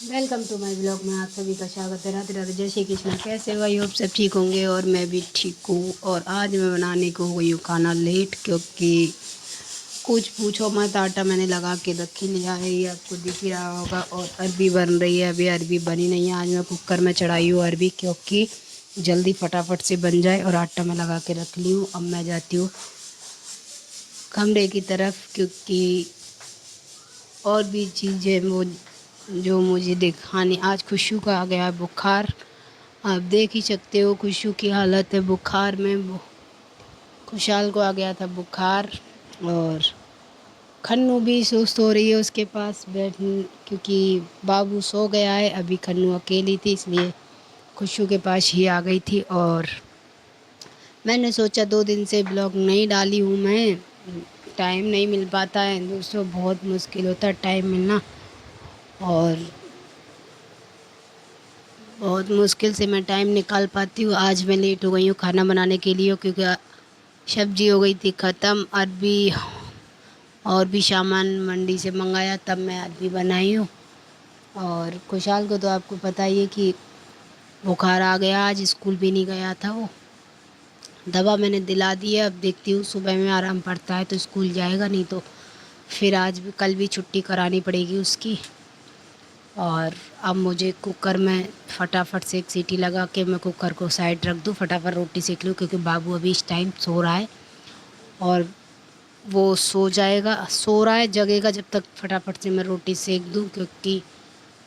Welcome to my blog में आप सभी का स्वागत है। राधे राधे, जय श्री कृष्ण। कैसे हो? आप सब ठीक होंगे और मैं भी ठीक हूँ। और आज मैं बनाने को हो गई हूँ खाना लेट, क्योंकि कुछ पूछो मत, आटा मैंने लगा के रख ही लिया है, ये आपको दिख ही रहा होगा। और अरबी बन रही है, अभी अरबी बनी नहीं है। आज मैं कुकर में चढ़ाई हूँ अरबी, क्योंकि जल्दी फटाफट से बन जाए। और आटा मैं लगा के रख ली हूँ। अब मैं जाती हूँ कमरे की तरफ, क्योंकि और भी चीज़ें वो जो मुझे दिखानी। आज खुशू का आ गया है बुखार, आप देख ही सकते हो खुशू की हालत है बुखार में। खुशहाल को आ गया था बुखार, और खन्नू भी सुस्त हो रही है उसके पास बैठ, क्योंकि बाबू सो गया है। अभी खन्नू अकेली थी, इसलिए खुशू के पास ही आ गई थी। और मैंने सोचा 2 दिन से ब्लॉग नहीं डाली हूँ मैं, टाइम नहीं मिल पाता है दोस्तों, बहुत मुश्किल होता है टाइम मिलना। और बहुत मुश्किल से मैं टाइम निकाल पाती हूँ। आज मैं लेट हो गई हूँ खाना बनाने के लिए, क्योंकि सब्जी हो गई थी ख़त्म। अरबी और भी सामान मंडी से मंगाया, तब मैं अरबी बनाई हूँ। और खुशहाल को तो आपको पता ही है कि बुखार आ गया, आज स्कूल भी नहीं गया था वो। दवा मैंने दिला दी है, अब देखती हूँ सुबह में आराम पड़ता है तो स्कूल जाएगा, नहीं तो फिर आज भी कल भी छुट्टी करानी पड़ेगी उसकी। और अब मुझे कुकर में फटाफट से एक सीटी लगा के मैं कुकर को साइड रख दूँ, फटाफट रोटी सेक लूँ, क्योंकि बाबू अभी इस टाइम सो रहा है। और वो सो रहा है, जगेगा जब तक फटाफट से मैं रोटी सेक दूँ, क्योंकि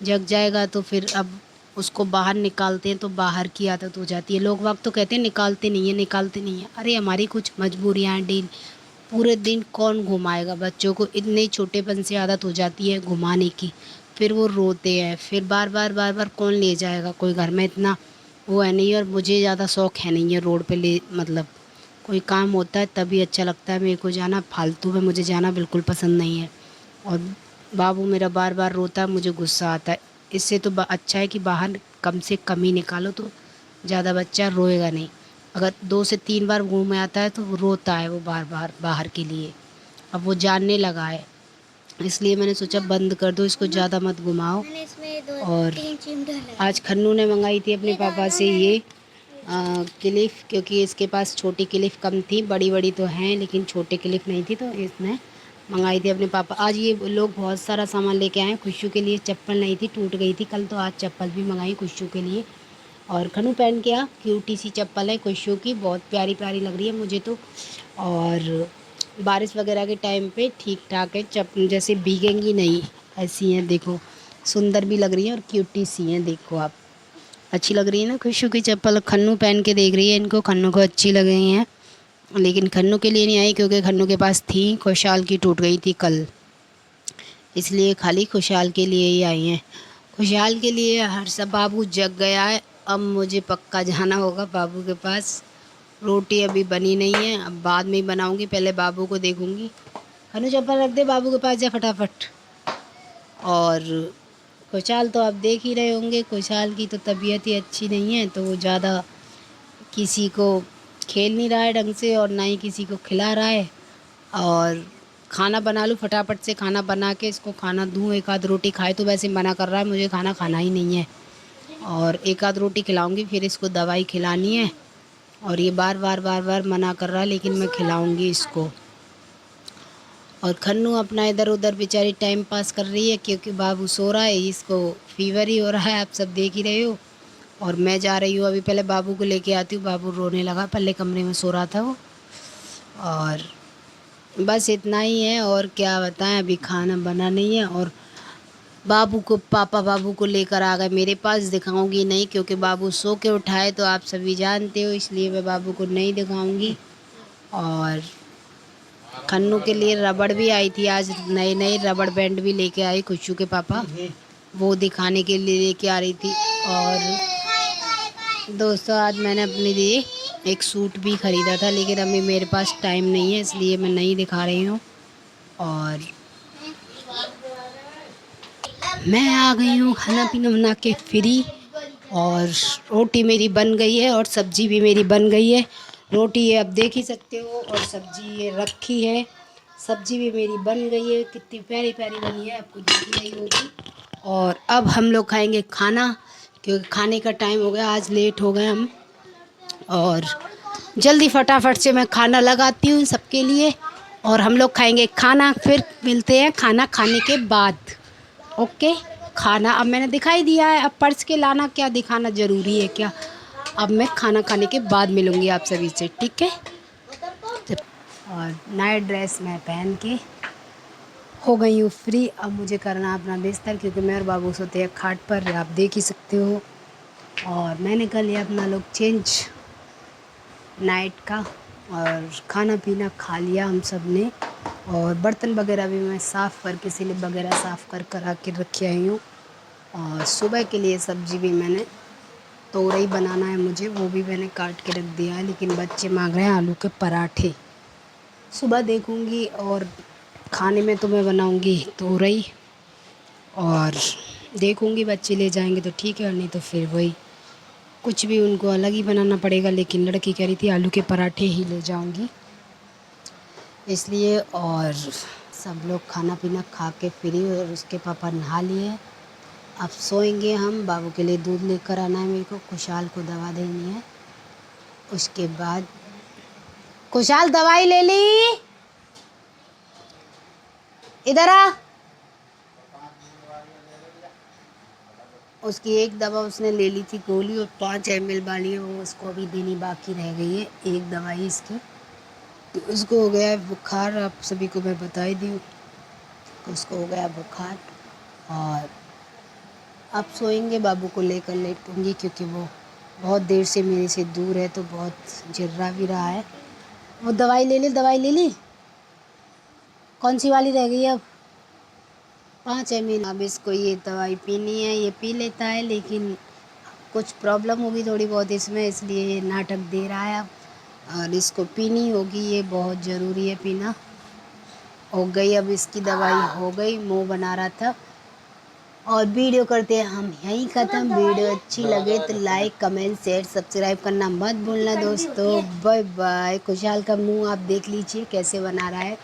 जग जाएगा तो फिर अब उसको बाहर निकालते हैं तो बाहर की आदत हो जाती है। लोग वक्त तो कहते हैं निकालते नहीं है, निकालते नहीं है। अरे हमारी कुछ मजबूरियाँ हैं, डेली पूरे दिन कौन घुमाएगा बच्चों को, इतने छोटेपन से आदत हो जाती है घुमाने की। फिर वो रोते हैं, फिर बार बार बार बार कौन ले जाएगा, कोई घर में इतना वो है नहीं। और मुझे ज़्यादा शौक है नहीं है रोड पे ले, मतलब कोई काम होता है तभी अच्छा लगता है मेरे को जाना, फालतू में मुझे जाना बिल्कुल पसंद नहीं है। और बाबू मेरा बार बार रोता है, मुझे गुस्सा आता है। इससे तो अच्छा है कि बाहर कम से कम ही निकालो, तो ज़्यादा बच्चा रोएगा नहीं। अगर 2 से 3 बार घूम आता है तो वो रोता है, वो बार बार बाहर के लिए। अब वो जानने लगा है, इसलिए मैंने सोचा बंद कर दो, इसको ज़्यादा मत घुमाओ। और आज खन्नू ने मंगाई थी अपने पापा से ये क्लिफ, क्योंकि इसके पास छोटी क्लिफ कम थी, बड़ी बड़ी तो हैं लेकिन छोटी क्लिफ नहीं थी, तो इसने मंगाई थी अपने पापा। आज ये लोग बहुत सारा सामान लेके आए खुशू के लिए। चप्पल नहीं थी, टूट गई थी कल, तो आज चप्पल भी मंगाई खुशू के लिए। और खन्नू पहन के आ, क्यूटी सी चप्पल है खुशू की, बहुत प्यारी प्यारी लग रही है मुझे तो। और बारिश वगैरह के टाइम पे ठीक ठाक है, चप्पल जैसे भीगेंगी नहीं, ऐसी हैं देखो, सुंदर भी लग रही है और क्यूटी सी हैं, देखो आप, अच्छी लग रही है ना खुशू की चप्पल। खन्नू पहन के देख रही है इनको, खन्नू को अच्छी लग रही हैं, लेकिन खन्नू के लिए नहीं आई, क्योंकि खन्नू के पास थी, खुशहाल की टूट गई थी कल, इसलिए खाली खुशहाल के लिए ही आई हैं। खुशहाल के लिए हर सब। बाबू जग गया है, अब मुझे पक्का जाना होगा बाबू के पास। रोटी अभी बनी नहीं है, अब बाद में ही बनाऊंगी, पहले बाबू को देखूंगी। खन्नू चप्पल रख दे, बाबू के पास जा फटाफट। और खुशहाल तो आप देख ही रहे होंगे, खुशहाल की तो तबीयत ही अच्छी नहीं है, तो वो ज़्यादा किसी को खेल नहीं रहा है ढंग से, और ना ही किसी को खिला रहा है। और खाना बना लूँ फटाफट से, खाना बना के इसको खाना दूँ, एक आध रोटी खाए तो वैसे मना कर रहा है, मुझे खाना खाना ही नहीं है। और एक आध रोटी खिलाऊंगी, फिर इसको दवाई खिलानी है। और ये बार बार बार बार मना कर रहा है, लेकिन मैं खिलाऊंगी इसको। और खन्नू अपना इधर उधर बेचारी टाइम पास कर रही है, क्योंकि बाबू सो रहा है, इसको फीवर ही हो रहा है, आप सब देख ही रहे हो। और मैं जा रही हूँ अभी, पहले बाबू को लेके आती हूँ, बाबू रोने लगा, पहले कमरे में सो रहा था वो। और बस इतना ही है, और क्या बताएं, अभी खाना बना नहीं है। और बाबू को, पापा बाबू को लेकर आ गए मेरे पास, दिखाऊंगी नहीं, क्योंकि बाबू सो के उठाए तो आप सभी जानते हो, इसलिए मैं बाबू को नहीं दिखाऊंगी। और खन्नू के लिए रबड़ भी आई थी आज, नए नए रबड़ बैंड भी लेके आई खुशू के पापा, वो दिखाने के लिए लेके आ रही थी। और दोस्तों आज मैंने अपने लिए एक सूट भी ख़रीदा था, लेकिन अभी मेरे पास टाइम नहीं है, इसलिए मैं नहीं दिखा रही हूँ। और मैं आ गई हूँ खाना पीना बना के फ्री, और रोटी मेरी बन गई है और सब्ज़ी भी मेरी बन गई है। रोटी ये आप देख ही सकते हो, और सब्ज़ी ये रखी है, सब्ज़ी भी मेरी बन गई है, कितनी प्यारी प्यारी बनी है, आपको दिख ही रही होगी। और अब हम लोग खाएंगे खाना, क्योंकि खाने का टाइम हो गया, आज लेट हो गए हम। और जल्दी फटाफट से मैं खाना लगाती हूँ सबके लिए, और हम लोग खाएंगे खाना। फिर मिलते हैं खाना खाने के बाद। ओके, खाना अब मैंने दिखाई दिया है, अब पर्स के लाना क्या दिखाना ज़रूरी है क्या? अब मैं खाना खाने के बाद मिलूँगी आप सभी से, ठीक है? और नाइट ड्रेस मैं पहन के हो गई हूँ फ्री। अब मुझे करना अपना बिस्तर, क्योंकि मैं और बाबू सोते हैं खाट पर, आप देख ही सकते हो। और मैंने कर लिया अपना लुक चेंज नाइट का, और खाना पीना खा लिया हम सब ने। और बर्तन वगैरह भी मैं साफ़ करके, स्लिप वगैरह साफ़ कर करा के रखी आई हूँ। और सुबह के लिए सब्ज़ी भी मैंने, तोरई बनाना है मुझे, वो भी मैंने काट के रख दिया है। लेकिन बच्चे मांग रहे हैं आलू के पराठे, सुबह देखूँगी। और खाने में तो मैं बनाऊँगी तोरई, और देखूँगी बच्चे ले जाएंगे तो ठीक है, और नहीं तो फिर वही कुछ भी उनको अलग ही बनाना पड़ेगा। लेकिन लड़की कह रही थी आलू के पराठे ही ले जाऊँगी, इसलिए। और सब लोग खाना पीना खा के फ्री, और उसके पापा नहा लिए। अब सोएंगे हम। बाबू के लिए दूध लेकर आना है मेरे को, खुशहाल को दवा देनी है। उसके बाद खुशहाल दवाई ले ली, इधर आ। उसकी एक दवा उसने ले ली थी गोली, और 5 ml वाली है, वो उसको अभी देनी बाकी रह गई है, एक दवाई इसकी। तो उसको हो गया है बुखार, आप सभी को मैं बता ही दी हूँ, उसको हो गया बुखार। और अब सोएंगे, बाबू को लेकर लेटूंगी, क्योंकि वो बहुत देर से मेरे से दूर है, तो बहुत जिर्रा भी रहा है। वो दवाई ले ली, दवाई ले ली, कौन सी वाली रह गई अब? 5 ml। अब इसको ये दवाई पीनी है, ये पी लेता है, लेकिन कुछ प्रॉब्लम होगी थोड़ी बहुत इसमें, इसलिए ये नाटक दे रहा है अब। और इसको पीनी होगी, ये बहुत ज़रूरी है पीना। हो गई अब इसकी दवाई, हो गई, मुंह बना रहा था। और वीडियो करते हैं हम यहीं ख़त्म। वीडियो अच्छी लगे तो लाइक कमेंट शेयर सब्सक्राइब करना मत भूलना दोस्तों। Bye bye. खुशहाल का मुंह आप देख लीजिए कैसे बना रहा है।